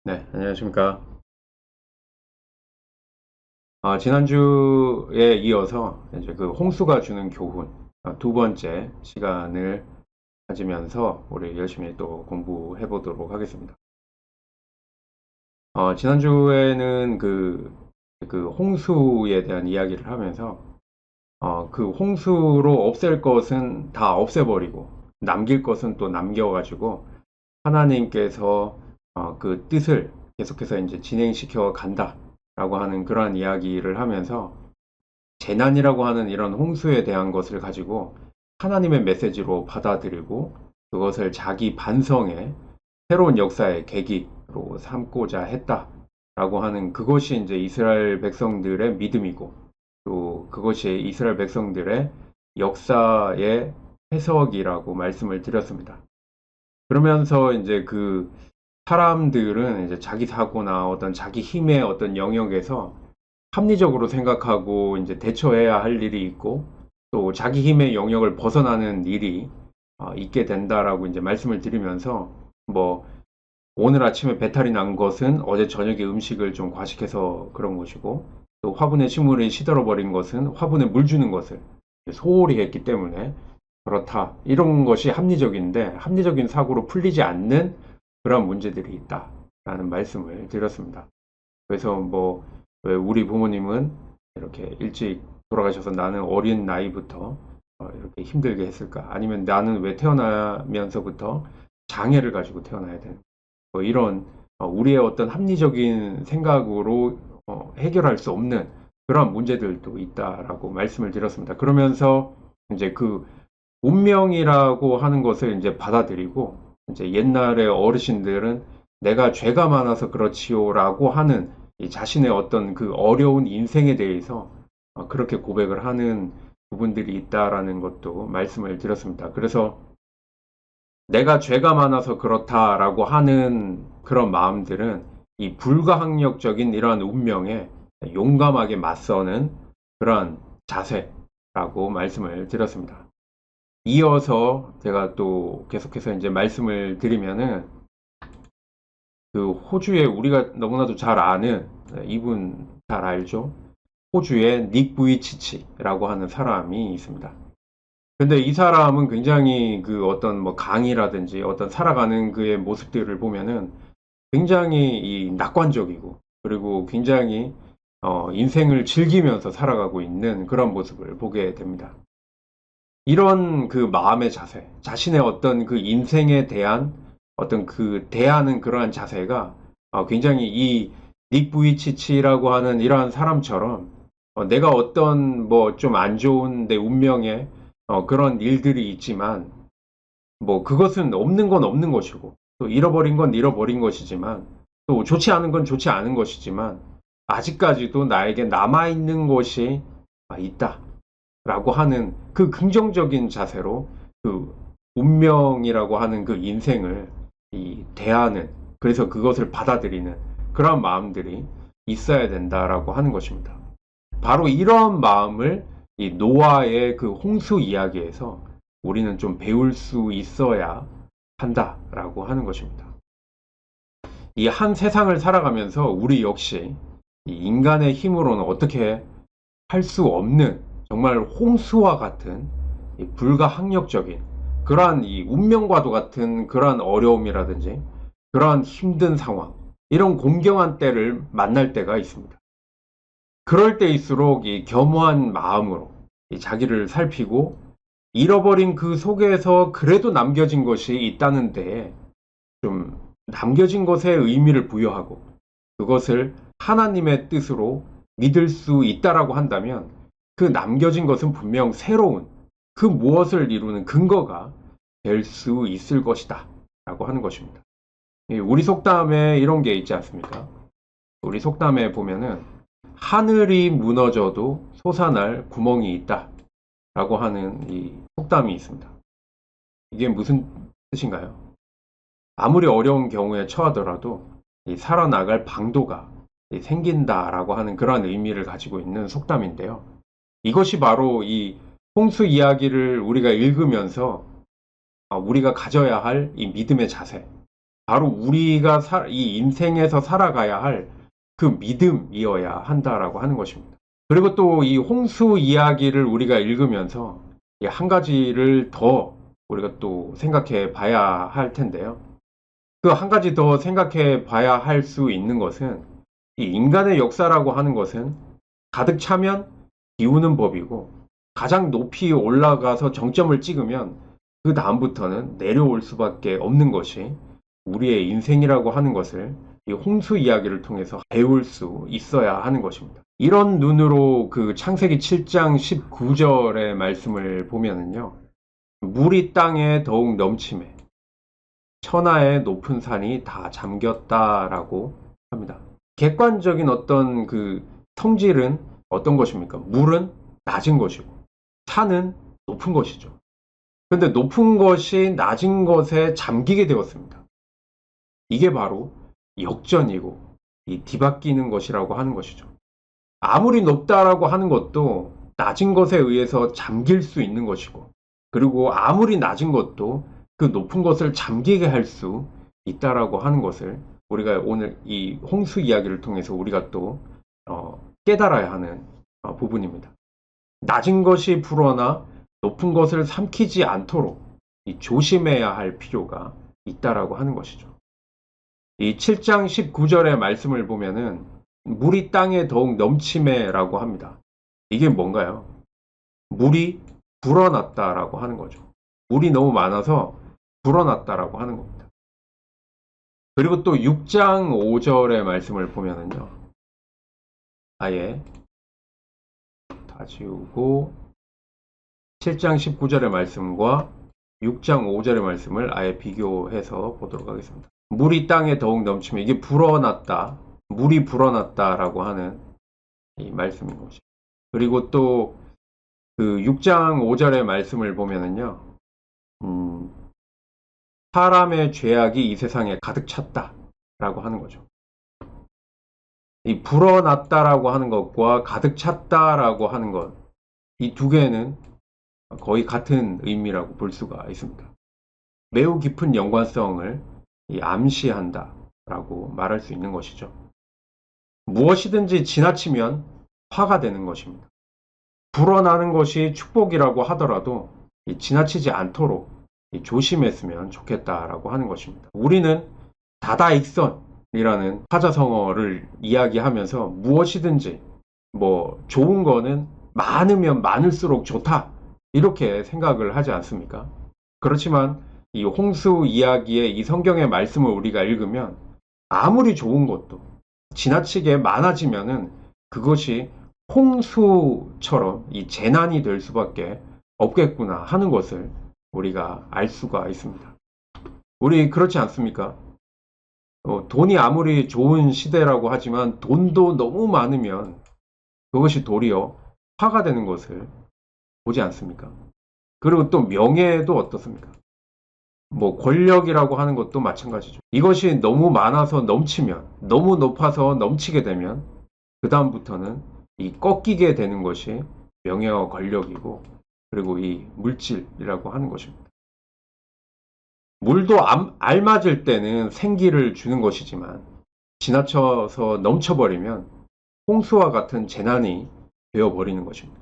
네, 안녕하십니까. 지난주에 이어서 이제 그 홍수가 주는 교훈, 두 번째 시간을 가지면서 우리 열심히 또 공부해 보도록 하겠습니다. 지난주에는 그 홍수에 대한 이야기를 하면서, 그 홍수로 없앨 것은 다 없애버리고, 남길 것은 또 남겨가지고, 하나님께서 그 뜻을 계속해서 이제 진행시켜 간다라고 하는 그러한 이야기를 하면서 재난이라고 하는 이런 홍수에 대한 것을 가지고 하나님의 메시지로 받아들이고 그것을 자기 반성의 새로운 역사의 계기로 삼고자 했다라고 하는 그것이 이제 이스라엘 백성들의 믿음이고 또 그것이 이스라엘 백성들의 역사의 해석이라고 말씀을 드렸습니다. 그러면서 이제 그 사람들은 이제 자기 사고나 어떤 자기 힘의 어떤 영역에서 합리적으로 생각하고 이제 대처해야 할 일이 있고 또 자기 힘의 영역을 벗어나는 일이 있게 된다라고 이제 말씀을 드리면서 뭐 오늘 아침에 배탈이 난 것은 어제 저녁에 음식을 좀 과식해서 그런 것이고 또 화분에 식물이 시들어 버린 것은 화분에 물 주는 것을 소홀히 했기 때문에 그렇다. 이런 것이 합리적인데 합리적인 사고로 풀리지 않는 그런 문제들이 있다라는 말씀을 드렸습니다. 그래서 뭐 왜 우리 부모님은 이렇게 일찍 돌아가셔서 나는 어린 나이부터 이렇게 힘들게 했을까? 아니면 나는 왜 태어나면서부터 장애를 가지고 태어나야 되는? 뭐 이런 우리의 어떤 합리적인 생각으로 해결할 수 없는 그런 문제들도 있다라고 말씀을 드렸습니다. 그러면서 이제 그 운명이라고 하는 것을 이제 받아들이고 이제 옛날의 어르신들은 내가 죄가 많아서 그렇지요라고 하는 이 자신의 어떤 그 어려운 인생에 대해서 그렇게 고백을 하는 부분들이 있다라는 것도 말씀을 드렸습니다. 그래서 내가 죄가 많아서 그렇다라고 하는 그런 마음들은 이 불가항력적인 이러한 운명에 용감하게 맞서는 그러한 자세라고 말씀을 드렸습니다. 이어서 제가 또 계속해서 이제 말씀을 드리면은 그 호주에 우리가 너무나도 잘 아는 이분 잘 알죠? 호주의 닉 부이치치라고 하는 사람이 있습니다. 근데 이 사람은 굉장히 그 어떤 뭐 강의라든지 어떤 살아가는 그의 모습들을 보면은 굉장히 이 낙관적이고 그리고 굉장히 인생을 즐기면서 살아가고 있는 그런 모습을 보게 됩니다. 이런 그 마음의 자세, 자신의 어떤 그 인생에 대한 어떤 그 대하는 그러한 자세가 굉장히 이 닉 부이치치라고 하는 이러한 사람처럼 내가 어떤 뭐 좀 안 좋은 내 운명에 그런 일들이 있지만 뭐 그것은 없는 건 없는 것이고 또 잃어버린 건 잃어버린 것이지만 또 좋지 않은 건 좋지 않은 것이지만 아직까지도 나에게 남아있는 것이 있다. 라고 하는 그 긍정적인 자세로 그 운명이라고 하는 그 인생을 대하는 그래서 그것을 받아들이는 그런 마음들이 있어야 된다라고 하는 것입니다. 바로 이런 마음을 이 노아의 그 홍수 이야기에서 우리는 좀 배울 수 있어야 한다라고 하는 것입니다. 이 한 세상을 살아가면서 우리 역시 이 인간의 힘으로는 어떻게 할 수 없는 정말 홍수와 같은 불가항력적인 그러한 이 운명과도 같은 그러한 어려움이라든지 그러한 힘든 상황 이런 공경한 때를 만날 때가 있습니다. 그럴 때일수록 이 겸허한 마음으로 이 자기를 살피고 잃어버린 그 속에서 그래도 남겨진 것이 있다는 데에 좀 남겨진 것에 의미를 부여하고 그것을 하나님의 뜻으로 믿을 수 있다라고 한다면 그 남겨진 것은 분명 새로운 그 무엇을 이루는 근거가 될 수 있을 것이다 라고 하는 것입니다. 우리 속담에 이런 게 있지 않습니까? 우리 속담에 보면은 하늘이 무너져도 솟아날 구멍이 있다 라고 하는 이 속담이 있습니다. 이게 무슨 뜻인가요? 아무리 어려운 경우에 처하더라도 살아나갈 방도가 생긴다라고 하는 그런 의미를 가지고 있는 속담인데요. 이것이 바로 이 홍수 이야기를 우리가 읽으면서 우리가 가져야 할 이 믿음의 자세, 바로 우리가 이 인생에서 살아가야 할 그 믿음이어야 한다라고 하는 것입니다. 그리고 또 이 홍수 이야기를 우리가 읽으면서 한 가지를 더 우리가 또 생각해 봐야 할 텐데요. 그 한 가지 더 생각해 봐야 할 수 있는 것은 이 인간의 역사라고 하는 것은 가득 차면 비우는 법이고 가장 높이 올라가서 정점을 찍으면 그 다음부터는 내려올 수밖에 없는 것이 우리의 인생이라고 하는 것을 이 홍수 이야기를 통해서 배울 수 있어야 하는 것입니다. 이런 눈으로 그 창세기 7장 19절의 말씀을 보면은요. 물이 땅에 더욱 넘침에 천하의 높은 산이 다 잠겼다라고 합니다. 객관적인 어떤 그 성질은 어떤 것입니까? 물은 낮은 것이고 산은 높은 것이죠. 근데 높은 것이 낮은 것에 잠기게 되었습니다. 이게 바로 역전이고 이 뒤바뀌는 것이라고 하는 것이죠. 아무리 높다라고 하는 것도 낮은 것에 의해서 잠길 수 있는 것이고, 그리고 아무리 낮은 것도 그 높은 것을 잠기게 할 수 있다라고 하는 것을 우리가 오늘 이 홍수 이야기를 통해서 우리가 또 깨달아야 하는 부분입니다. 낮은 것이 불어나 높은 것을 삼키지 않도록 조심해야 할 필요가 있다라고 하는 것이죠. 이 7장 19절의 말씀을 보면은 물이 땅에 더욱 넘침에라고 합니다. 이게 뭔가요? 물이 불어났다라고 하는 거죠. 물이 너무 많아서 불어났다라고 하는 겁니다. 그리고 또 6장 5절의 말씀을 보면은요. 아예 다 지우고 7장 19절의 말씀과 6장 5절의 말씀을 아예 비교해서 보도록 하겠습니다. 물이 땅에 더욱 넘치면 이게 불어났다. 물이 불어났다라고 하는 이 말씀인 것이죠. 그리고 또 그 6장 5절의 말씀을 보면은요. 사람의 죄악이 이 세상에 가득 찼다라고 하는 거죠. 이 불어났다라고 하는 것과 가득 찼다라고 하는 것, 이 두 개는 거의 같은 의미라고 볼 수가 있습니다. 매우 깊은 연관성을 암시한다라고 말할 수 있는 것이죠. 무엇이든지 지나치면 화가 되는 것입니다. 불어나는 것이 축복이라고 하더라도 지나치지 않도록 조심했으면 좋겠다라고 하는 것입니다. 우리는 다다익선이라는 사자성어를 이야기하면서 무엇이든지 뭐 좋은 거는 많으면 많을수록 좋다 이렇게 생각을 하지 않습니까? 그렇지만 이 홍수 이야기의 이 성경의 말씀을 우리가 읽으면 아무리 좋은 것도 지나치게 많아지면은 그것이 홍수처럼 이 재난이 될 수밖에 없겠구나 하는 것을 우리가 알 수가 있습니다. 우리 그렇지 않습니까? 돈이 아무리 좋은 시대라고 하지만 돈도 너무 많으면 그것이 도리어 화가 되는 것을 보지 않습니까? 그리고 또 명예도 어떻습니까? 뭐 권력이라고 하는 것도 마찬가지죠. 이것이 너무 많아서 넘치면, 너무 높아서 넘치게 되면 그 다음부터는 이 꺾이게 되는 것이 명예와 권력이고, 그리고 이 물질이라고 하는 것입니다. 물도 알맞을 때는 생기를 주는 것이지만 지나쳐서 넘쳐버리면 홍수와 같은 재난이 되어버리는 것입니다.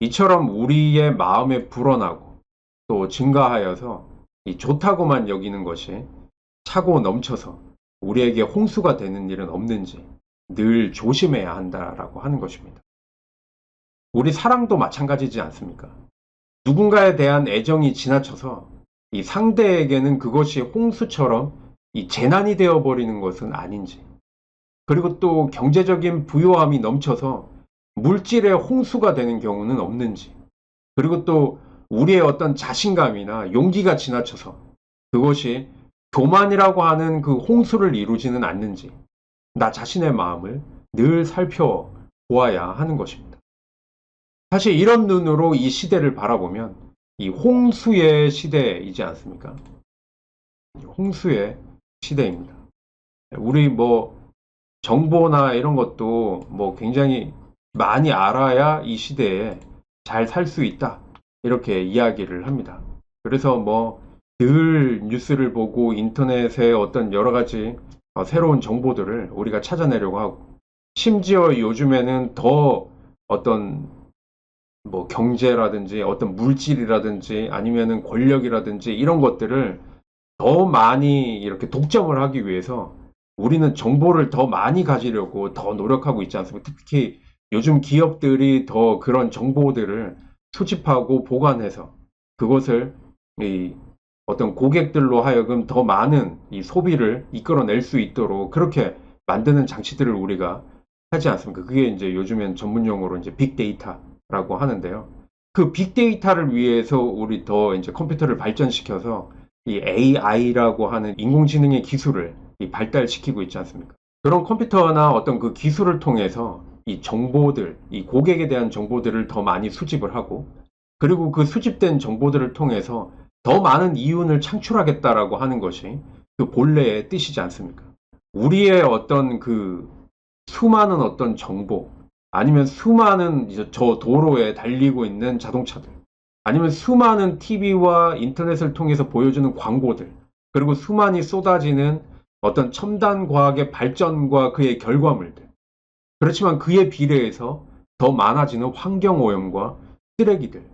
이처럼 우리의 마음에 불어나고 또 증가하여서 이 좋다고만 여기는 것이 차고 넘쳐서 우리에게 홍수가 되는 일은 없는지 늘 조심해야 한다라고 하는 것입니다. 우리 사랑도 마찬가지지 않습니까? 누군가에 대한 애정이 지나쳐서 이 상대에게는 그것이 홍수처럼 이 재난이 되어버리는 것은 아닌지, 그리고 또 경제적인 부요함이 넘쳐서 물질의 홍수가 되는 경우는 없는지, 그리고 또 우리의 어떤 자신감이나 용기가 지나쳐서 그것이 교만이라고 하는 그 홍수를 이루지는 않는지 나 자신의 마음을 늘 살펴보아야 하는 것입니다. 사실 이런 눈으로 이 시대를 바라보면 이 홍수의 시대이지 않습니까? 홍수의 시대입니다. 우리 뭐 정보나 이런 것도 뭐 굉장히 많이 알아야 이 시대에 잘 살 수 있다 이렇게 이야기를 합니다. 그래서 뭐 늘 뉴스를 보고 인터넷에 어떤 여러 가지 새로운 정보들을 우리가 찾아내려고 하고, 심지어 요즘에는 더 어떤 뭐 경제라든지 어떤 물질이라든지 아니면은 권력이라든지 이런 것들을 더 많이 이렇게 독점을 하기 위해서 우리는 정보를 더 많이 가지려고 더 노력하고 있지 않습니까? 특히 요즘 기업들이 더 그런 정보들을 수집하고 보관해서 그것을 이 어떤 고객들로 하여금 더 많은 이 소비를 이끌어낼 수 있도록 그렇게 만드는 장치들을 우리가 하지 않습니까? 그게 이제 요즘엔 전문 용어로 이제 빅데이터라고 하는데요. 그 빅데이터를 위해서 우리 더 이제 컴퓨터를 발전시켜서 이 AI라고 하는 인공지능의 기술을 발달시키고 있지 않습니까? 그런 컴퓨터나 어떤 그 기술을 통해서 이 정보들, 이 고객에 대한 정보들을 더 많이 수집을 하고, 그리고 그 수집된 정보들을 통해서 더 많은 이윤을 창출하겠다라고 하는 것이 그 본래의 뜻이지 않습니까? 우리의 어떤 그 수많은 어떤 정보, 아니면 수많은 이제 저 도로에 달리고 있는 자동차들, 아니면 수많은 TV와 인터넷을 통해서 보여주는 광고들, 그리고 수많이 쏟아지는 어떤 첨단 과학의 발전과 그의 결과물들. 그렇지만 그에 비례해서 더 많아지는 환경 오염과 쓰레기들.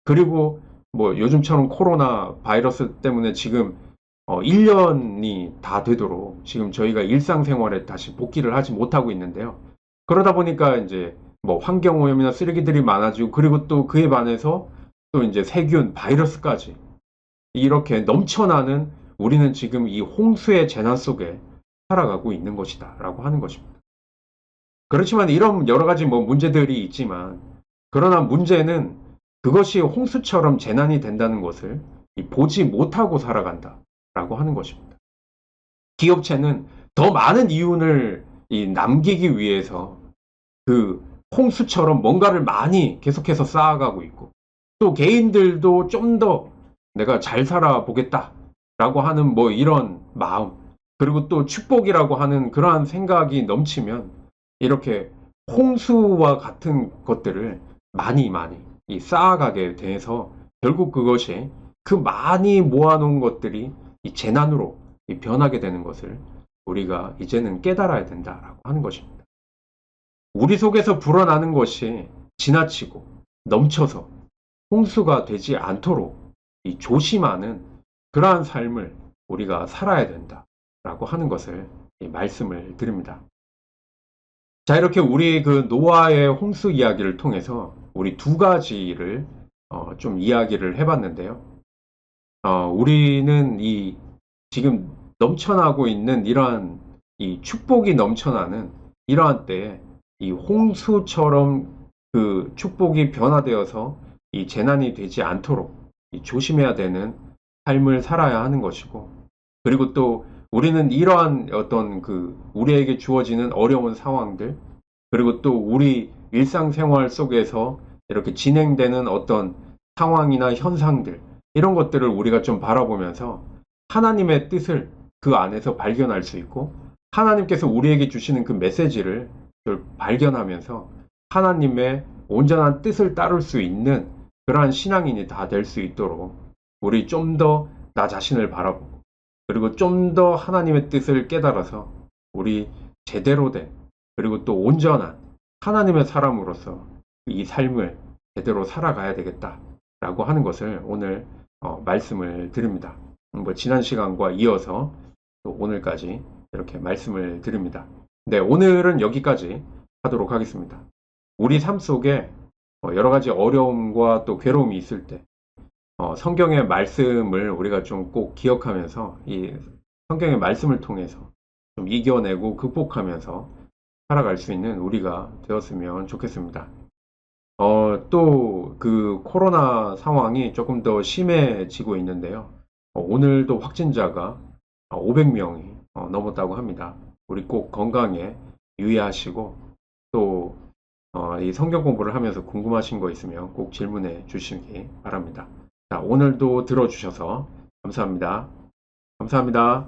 그리고 뭐 요즘처럼 코로나 바이러스 때문에 지금 1년이 다 되도록 지금 저희가 일상생활에 다시 복귀를 하지 못하고 있는데요. 그러다 보니까 이제 뭐 환경 오염이나 쓰레기들이 많아지고, 그리고 또 그에 반해서 또 이제 세균, 바이러스까지 이렇게 넘쳐나는, 우리는 지금 이 홍수의 재난 속에 살아가고 있는 것이다라고 하는 것입니다. 그렇지만 이런 여러 가지 뭐 문제들이 있지만, 그러나 문제는 그것이 홍수처럼 재난이 된다는 것을 보지 못하고 살아간다라고 하는 것입니다. 기업체는 더 많은 이윤을 남기기 위해서 그 홍수처럼 뭔가를 많이 계속해서 쌓아가고 있고, 또 개인들도 좀 더 내가 잘 살아보겠다라고 하는 뭐 이런 마음, 그리고 또 축복이라고 하는 그러한 생각이 넘치면 이렇게 홍수와 같은 것들을 많이 많이 쌓아가게 돼서 결국 그것이 그 많이 모아놓은 것들이 이 재난으로 변하게 되는 것을 우리가 이제는 깨달아야 된다라고 하는 것입니다. 우리 속에서 불어나는 것이 지나치고 넘쳐서 홍수가 되지 않도록 조심하는 그러한 삶을 우리가 살아야 된다라고 하는 것을 말씀을 드립니다. 자, 이렇게 우리 그 노아의 홍수 이야기를 통해서 우리 두 가지를 좀 이야기를 해봤는데요. 우리는 이 지금 넘쳐나고 있는 이러한 이 축복이 넘쳐나는 이러한 때에 이 홍수처럼 그 축복이 변화되어서 이 재난이 되지 않도록 조심해야 되는 삶을 살아야 하는 것이고, 그리고 또 우리는 이러한 어떤 그 우리에게 주어지는 어려운 상황들, 그리고 또 우리 일상생활 속에서 이렇게 진행되는 어떤 상황이나 현상들, 이런 것들을 우리가 좀 바라보면서 하나님의 뜻을 그 안에서 발견할 수 있고, 하나님께서 우리에게 주시는 그 메시지를 발견하면서 하나님의 온전한 뜻을 따를 수 있는 그러한 신앙인이 다 될 수 있도록 우리 좀 더 나 자신을 바라보고, 그리고 좀 더 하나님의 뜻을 깨달아서 우리 제대로 된, 그리고 또 온전한 하나님의 사람으로서 이 삶을 제대로 살아가야 되겠다라고 하는 것을 오늘 말씀을 드립니다. 뭐 지난 시간과 이어서 또 오늘까지 이렇게 말씀을 드립니다. 네, 오늘은 여기까지 하도록 하겠습니다. 우리 삶 속에 여러 가지 어려움과 또 괴로움이 있을 때 성경의 말씀을 우리가 좀 꼭 기억하면서 이 성경의 말씀을 통해서 좀 이겨내고 극복하면서 살아갈 수 있는 우리가 되었으면 좋겠습니다. 또 그 코로나 상황이 조금 더 심해지고 있는데요. 오늘도 확진자가 500명이 넘었다고 합니다. 우리 꼭 건강에 유의하시고, 또 이 성경 공부를 하면서 궁금하신 거 있으면 꼭 질문해 주시기 바랍니다. 자, 오늘도 들어주셔서 감사합니다. 감사합니다.